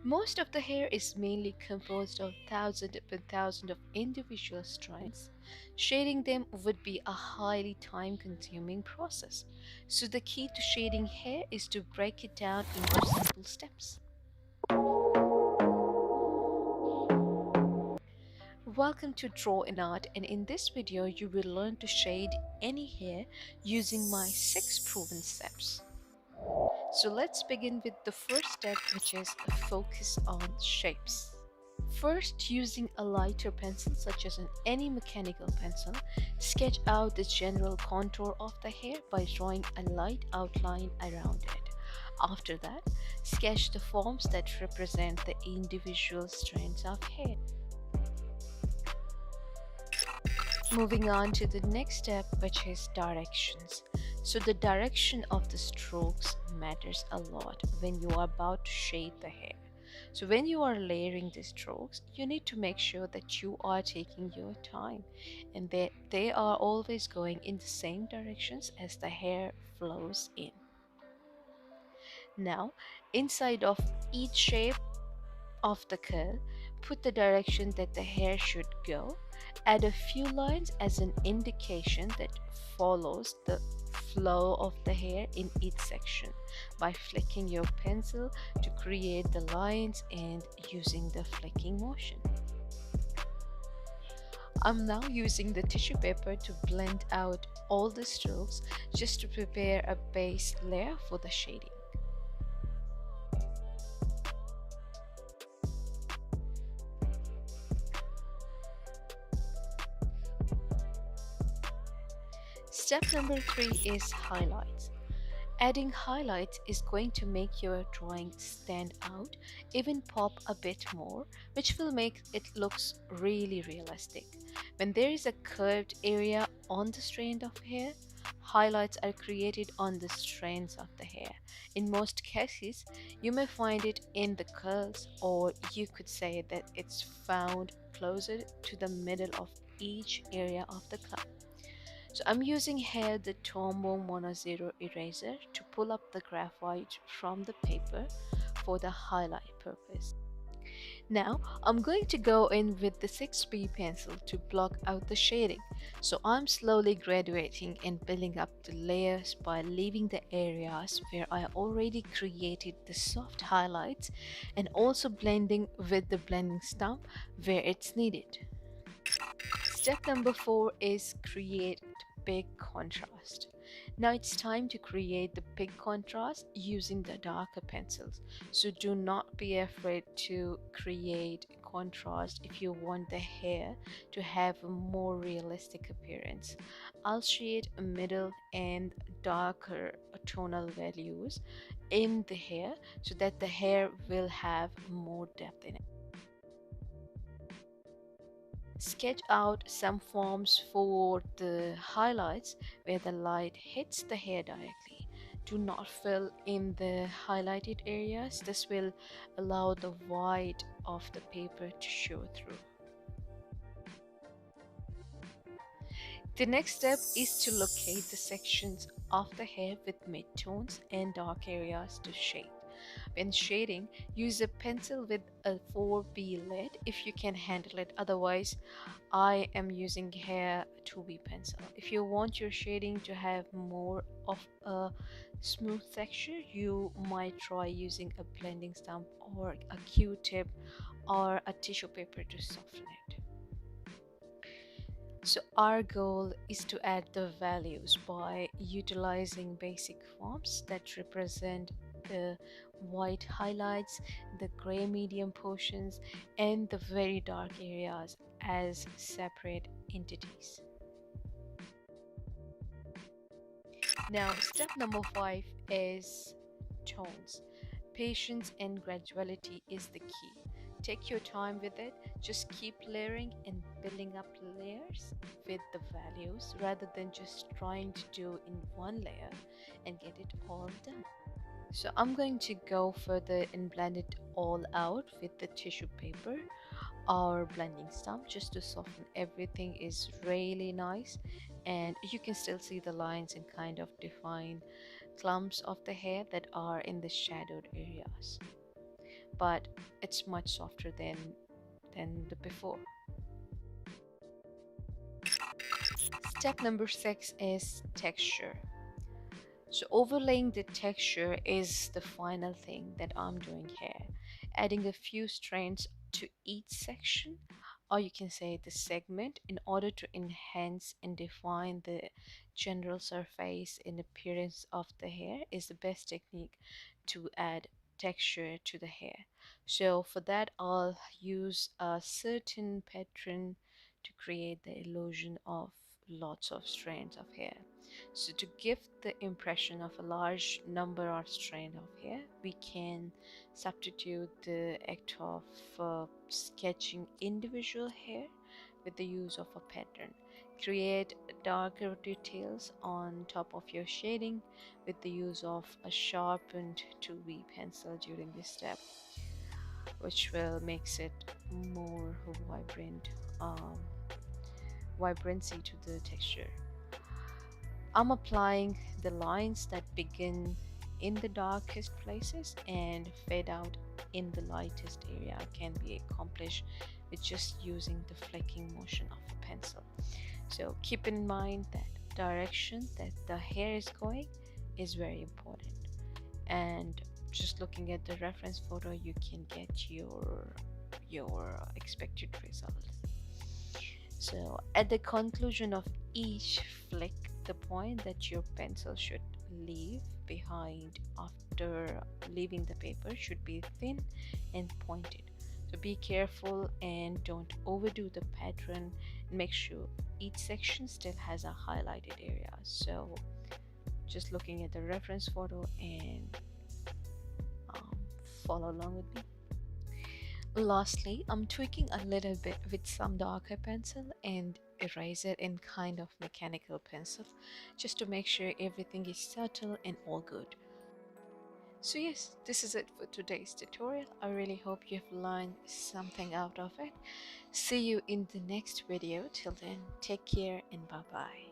Most of the hair is mainly composed of thousands upon thousands of individual strands. Shading them would be a highly time-consuming process. So the key to shading hair is to break it down into simple steps. Welcome to Draw in Art, and in this video you will learn to shade any hair using my 6 proven steps. So let's begin with the first step, which is focus on shapes. First, using a lighter pencil such as any mechanical pencil, sketch out the general contour of the hair by drawing a light outline around it. After that, sketch the forms that represent the individual strands of hair. Moving on to the next step, which is directions. So the direction of the strokes matters a lot when you are about to shade the hair. So when you are layering the strokes, you need to make sure that you are taking your time and that they are always going in the same directions as the hair flows in. Now, inside of each shape of the curl, put the direction that the hair should go. Add a few lines as an indication that follows the flow of the hair in each section by flicking your pencil to create the lines and using the flicking motion. I'm now using the tissue paper to blend out all the strokes just to prepare a base layer for the shading. Step number 3 is highlights. Adding highlights is going to make your drawing stand out, even pop a bit more, which will make it looks really realistic. When there is a curved area on the strand of hair, highlights are created on the strands of the hair. In most cases, you may find it in the curls, or you could say that it's found closer to the middle of each area of the club. So I'm using here the Tombow Mono Zero eraser to pull up the graphite from the paper for the highlight purpose. Now I'm going to go in with the 6B pencil to block out the shading. So I'm slowly graduating and building up the layers by leaving the areas where I already created the soft highlights and also blending with the blending stump where it's needed. Step number 4 is create big contrast. Now it's time to create the big contrast using the darker pencils. So do not be afraid to create contrast if you want the hair to have a more realistic appearance. I'll shade middle and darker tonal values in the hair so that the hair will have more depth in it. Sketch out some forms for the highlights where the light hits the hair directly. Do not fill in the highlighted areas. This will allow the white of the paper to show through. The next step is to locate the sections of the hair with midtones and dark areas to shade. When shading, use a pencil with a 4B lead if you can handle it. Otherwise, I am using here 2B pencil. If you want your shading to have more of a smooth texture, you might try using a blending stump or a Q-tip or a tissue paper to soften it. So our goal is to add the values by utilizing basic forms that represent the white highlights, the gray medium portions, and the very dark areas as separate entities. Now, step number 5 is tones. Patience and graduality is the key. Take your time with it. Just keep layering and building up layers with the values rather than just trying to do in one layer and get it all done. So I'm going to go further and blend it all out with the tissue paper or blending stump just to soften everything. Is really nice, and you can still see the lines and kind of define clumps of the hair that are in the shadowed areas. but it's much softer than the before. Step number 6 is texture. So overlaying the texture is the final thing that I'm doing here. Adding a few strands to each section, or you can say the segment, in order to enhance and define the general surface and appearance of the hair is the best technique to add texture to the hair. So for that, I'll use a certain pattern to create the illusion of lots of strands of hair. So to give the impression of a large number or strand of hair, we can substitute the act of sketching individual hair with the use of a pattern. Create darker details on top of your shading with the use of a sharpened 2B pencil during this step, which will makes it more um, vibrancy to the texture. I'm applying the lines that begin in the darkest places and fade out in the lightest area can be accomplished with just using the flicking motion of a pencil. So keep in mind that direction that the hair is going is very important, and just looking at the reference photo you can get your expected results. So at the conclusion of each flick, the point that your pencil should leave behind after leaving the paper should be thin and pointed. So be careful and don't overdo the pattern. Make sure each section still has a highlighted area. So just looking at the reference photo and um, follow along with me. Lastly, I'm tweaking a little bit with some darker pencil and eraser and kind of mechanical pencil just to make sure everything is subtle and all good. So yes, this is it for today's tutorial. I really hope you've learned something out of it. See you in the next video. Till then, take care and bye bye.